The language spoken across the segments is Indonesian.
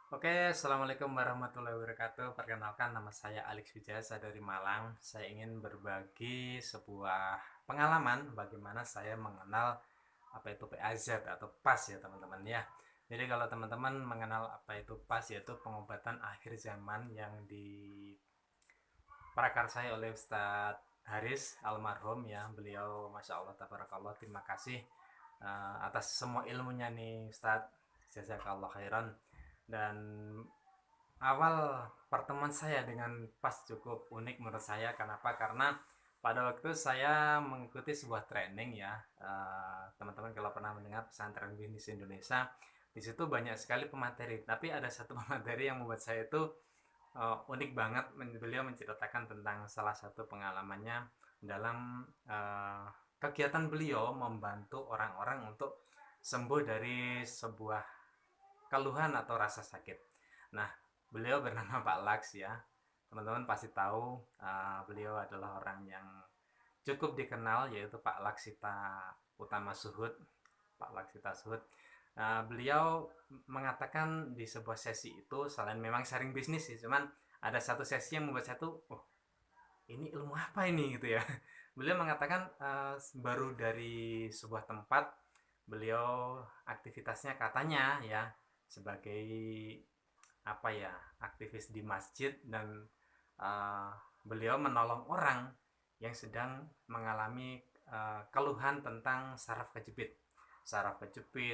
Oke, Assalamualaikum warahmatullahi wabarakatuh. Perkenalkan, nama saya Alex Wijaya dari Malang. Saya ingin berbagi sebuah pengalaman bagaimana saya mengenal apa itu PAZ atau PAS ya teman-teman ya. Jadi kalau teman-teman mengenal apa itu PAS, yaitu pengobatan akhir zaman yang diprakarsai oleh Ustadz Haris almarhum ya. Beliau Masya Allah tabarakallah, terima kasih atas semua ilmunya nih Ustadz. Jazakallah khairan. Dan awal pertemuan saya dengan PAS cukup unik menurut saya. Kenapa? Karena pada waktu saya mengikuti sebuah training ya, teman-teman kalau pernah mendengar pesantren bisnis Indonesia, di situ banyak sekali pemateri. Tapi ada satu pemateri yang membuat saya itu unik banget. Beliau menceritakan tentang salah satu pengalamannya dalam kegiatan beliau membantu orang-orang untuk sembuh dari sebuah keluhan atau rasa sakit. Nah, beliau bernama Pak Laks ya. Teman-teman pasti tahu beliau adalah orang yang cukup dikenal, yaitu Pak Laksita Utama Suhud. Pak Laksita Suhud. Beliau mengatakan di sebuah sesi itu, selain memang sharing bisnis sih, cuman ada satu sesi yang membuat saya tuh, oh ini ilmu apa ini gitu ya. Beliau mengatakan baru dari sebuah tempat, beliau aktivitasnya katanya ya sebagai apa ya, aktivis di masjid, dan uh, beliau menolong orang yang sedang mengalami keluhan tentang saraf kejepit,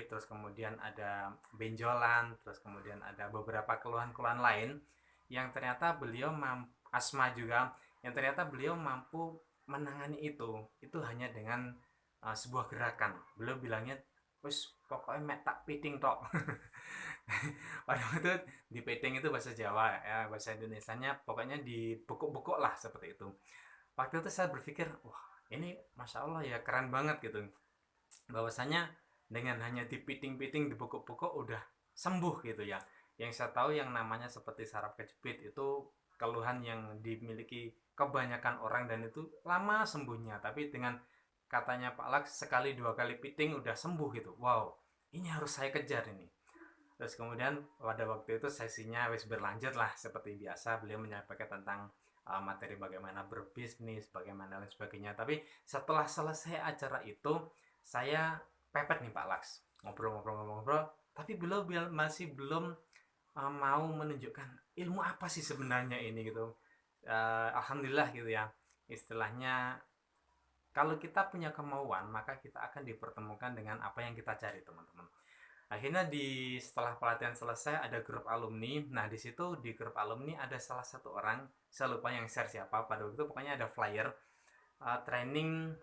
terus kemudian ada benjolan, terus kemudian ada beberapa keluhan-keluhan lain yang ternyata beliau asma juga, yang ternyata beliau mampu menangani itu hanya dengan sebuah gerakan. Beliau bilangnya, wis pokoknya mek tak piting tok. Pada waktu di peting itu bahasa Jawa ya, bahasa Indonesianya pokoknya dibekuk-bekuk lah seperti itu. Waktu itu saya berpikir, wah ini masya Allah ya, keren banget gitu, bahwasanya dengan hanya dipiting-piting dibekuk-bekuk udah sembuh gitu ya. Yang saya tahu yang namanya seperti saraf kejepit itu keluhan yang dimiliki kebanyakan orang dan itu lama sembuhnya, tapi dengan katanya Pak Laks sekali dua kali piting udah sembuh gitu. Wow, ini harus saya kejar ini. Terus kemudian pada waktu itu sesinya wis berlanjut lah seperti biasa, beliau menyampaikan tentang materi bagaimana berbisnis, bagaimana lain sebagainya. Tapi setelah selesai acara itu, saya pepet nih Pak Laks, ngobrol-ngobrol-ngobrol, tapi beliau masih belum mau menunjukkan ilmu apa sih sebenarnya ini gitu. Alhamdulillah gitu ya. Istilahnya kalau kita punya kemauan, maka kita akan dipertemukan dengan apa yang kita cari, teman-teman. Akhirnya setelah pelatihan selesai ada grup alumni. Nah, di situ di grup alumni ada salah satu orang, saya lupa yang share siapa pada waktu itu, pokoknya ada flyer training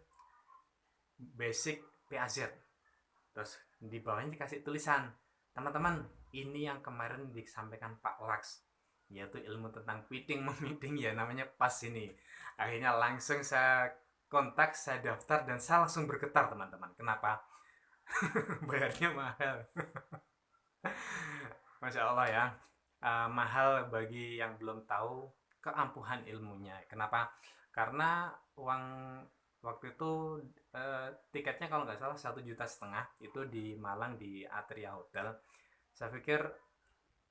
basic PAZ. Terus di bawahnya dikasih tulisan, teman-teman, ini yang kemarin disampaikan Pak Laks, yaitu ilmu tentang piting memiting ya, namanya pas ini. Akhirnya langsung saya kontak, saya daftar, dan saya langsung bergetar teman-teman. Kenapa? Bayarnya mahal. Masya Allah ya. Mahal bagi yang belum tahu keampuhan ilmunya. Kenapa? Karena uang waktu itu tiketnya kalau nggak salah 1,5 juta itu di Malang di Atria Hotel. Saya pikir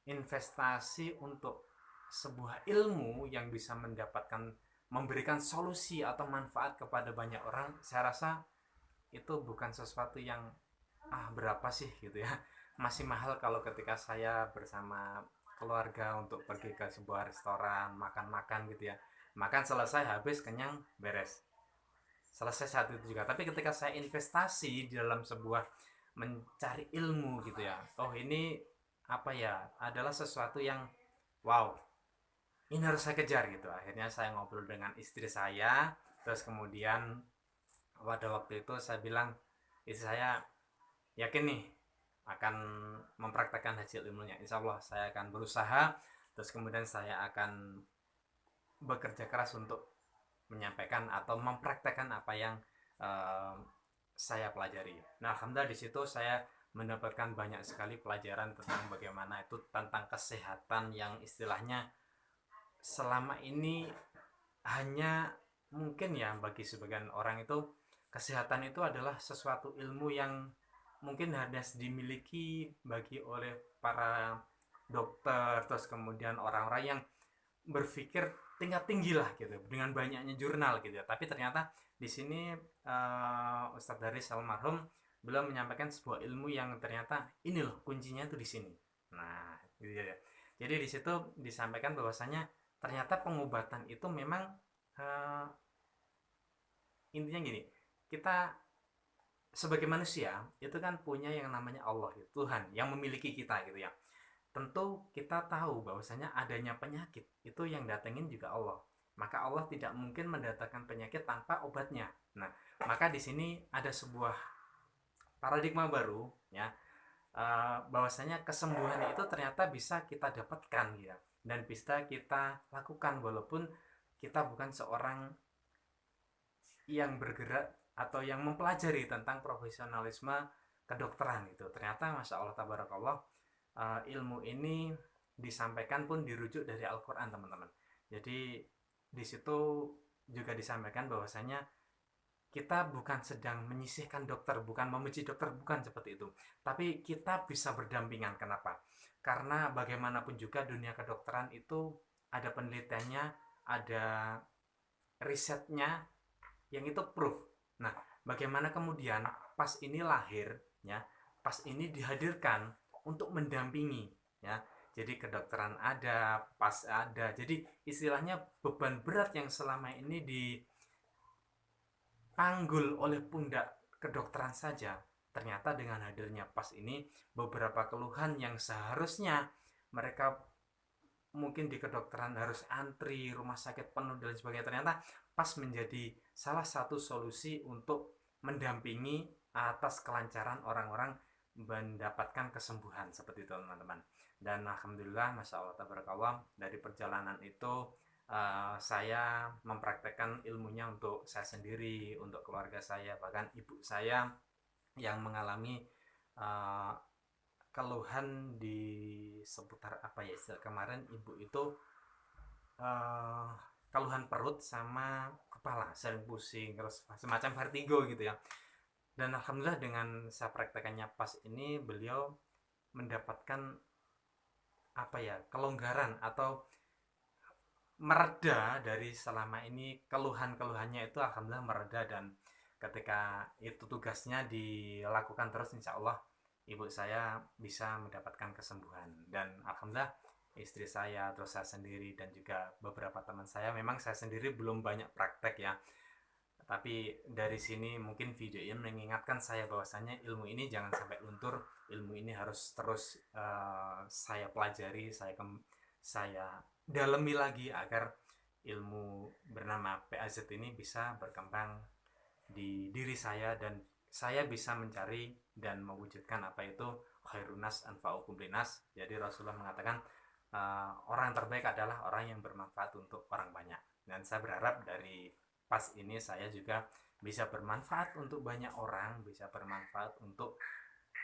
investasi untuk sebuah ilmu yang bisa memberikan solusi atau manfaat kepada banyak orang, saya rasa itu bukan sesuatu yang berapa sih gitu ya. Masih mahal kalau ketika saya bersama keluarga untuk pergi ke sebuah restoran makan-makan gitu ya, makan selesai habis kenyang beres, selesai saat itu juga. Tapi ketika saya investasi di dalam sebuah mencari ilmu gitu ya, oh ini apa ya, adalah sesuatu yang wow, ini harus saya kejar gitu. Akhirnya saya ngobrol dengan istri saya, terus kemudian pada waktu itu saya bilang, istri saya yakin nih akan mempraktekkan hasil ilmunya, insya Allah saya akan berusaha, terus kemudian saya akan bekerja keras untuk menyampaikan atau mempraktekkan apa yang uh, saya pelajari. Nah, alhamdulillah di situ saya mendapatkan banyak sekali pelajaran tentang bagaimana itu, tentang kesehatan yang istilahnya selama ini hanya mungkin ya bagi sebagian orang itu kesehatan itu adalah sesuatu ilmu yang mungkin hanya dimiliki bagi oleh para dokter, terus kemudian orang-orang yang berpikir tingkat tinggi lah gitu dengan banyaknya jurnal gitu ya. Tapi ternyata di sini Ustadz Daris almarhum belum menyampaikan sebuah ilmu yang ternyata ini loh kuncinya itu di sini. Nah, gitu ya. Jadi di situ disampaikan bahwasanya ternyata pengobatan itu memang uh, intinya gini, kita sebagai manusia itu kan punya yang namanya Allah gitu, Tuhan yang memiliki kita gitu ya. Tentu kita tahu bahwasanya adanya penyakit itu yang datengin juga Allah. Maka Allah tidak mungkin mendatangkan penyakit tanpa obatnya. Nah, maka di sini ada sebuah paradigma baru ya, bahwasanya kesembuhan itu ternyata bisa kita dapatkan ya, dan bisa kita lakukan walaupun kita bukan seorang yang bergerak atau yang mempelajari tentang profesionalisme kedokteran itu. Ternyata masya Allah tabarakallah, ilmu ini disampaikan pun dirujuk dari Al-Quran teman-teman. Jadi di situ juga disampaikan bahwasanya kita bukan sedang menyisihkan dokter, bukan membenci dokter, bukan seperti itu. Tapi kita bisa berdampingan. Kenapa? Karena bagaimanapun juga dunia kedokteran itu ada penelitiannya, ada risetnya yang itu proof. Nah, bagaimana kemudian pas ini lahir ya, pas ini dihadirkan untuk mendampingi ya. Jadi kedokteran ada, pas ada. Jadi istilahnya beban berat yang selama ini dipanggul oleh pundak kedokteran saja, ternyata dengan hadirnya pas ini beberapa keluhan yang seharusnya mereka mungkin di kedokteran harus antri, rumah sakit penuh dan sebagainya, ternyata pas menjadi salah satu solusi untuk mendampingi atas kelancaran orang-orang mendapatkan kesembuhan seperti itu teman-teman. Dan alhamdulillah masya Allah tabarakallah, dari perjalanan itu saya mempraktekkan ilmunya untuk saya sendiri, untuk keluarga saya, bahkan ibu saya yang mengalami uh, keluhan di seputar apa ya, istilah kemarin ibu itu uh, keluhan perut sama kepala sering pusing terus semacam vertigo gitu ya. Dan alhamdulillah dengan saya praktekannya pas ini beliau mendapatkan apa ya, kelonggaran atau mereda dari selama ini keluhan-keluhannya itu, alhamdulillah mereda. Dan ketika itu tugasnya dilakukan terus, insya Allah ibu saya bisa mendapatkan kesembuhan. Dan alhamdulillah istri saya, terus saya sendiri, dan juga beberapa teman saya, memang saya sendiri belum banyak praktek ya, tapi dari sini mungkin video ini mengingatkan saya bahwasanya ilmu ini jangan sampai luntur. Ilmu ini harus terus saya pelajari, saya dalami lagi agar ilmu bernama PAZ ini bisa berkembang di diri saya, dan saya bisa mencari dan mewujudkan apa itu khairunas anfa'ukum linas. Jadi Rasulullah mengatakan orang terbaik adalah orang yang bermanfaat untuk orang banyak. Dan saya berharap dari pas ini saya juga bisa bermanfaat untuk banyak orang, bisa bermanfaat untuk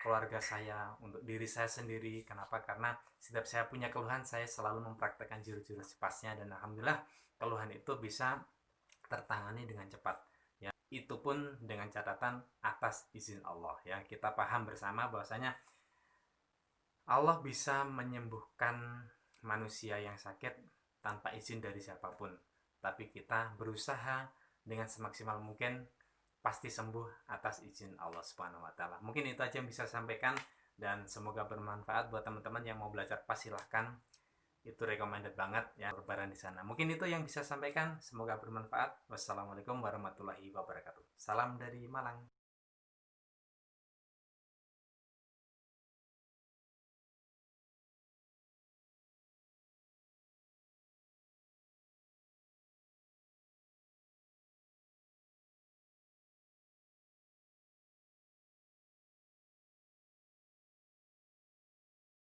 keluarga saya, untuk diri saya sendiri. Kenapa? Karena setiap saya punya keluhan, saya selalu mempraktekkan jurus-jurus pasnya, dan alhamdulillah keluhan itu bisa tertangani dengan cepat ya. Itu pun dengan catatan atas izin Allah ya. Kita paham bersama bahwasanya Allah bisa menyembuhkan manusia yang sakit tanpa izin dari siapapun. Tapi kita berusaha dengan semaksimal mungkin, pasti sembuh atas izin Allah Subhanahu wa taala. Mungkin itu aja yang bisa saya sampaikan, dan semoga bermanfaat buat teman-teman yang mau belajar pas, silahkan. Itu recommended banget ya berbaran di sana. Mungkin itu yang bisa sampaikan, semoga bermanfaat. Wassalamualaikum warahmatullahi wabarakatuh. Salam dari Malang.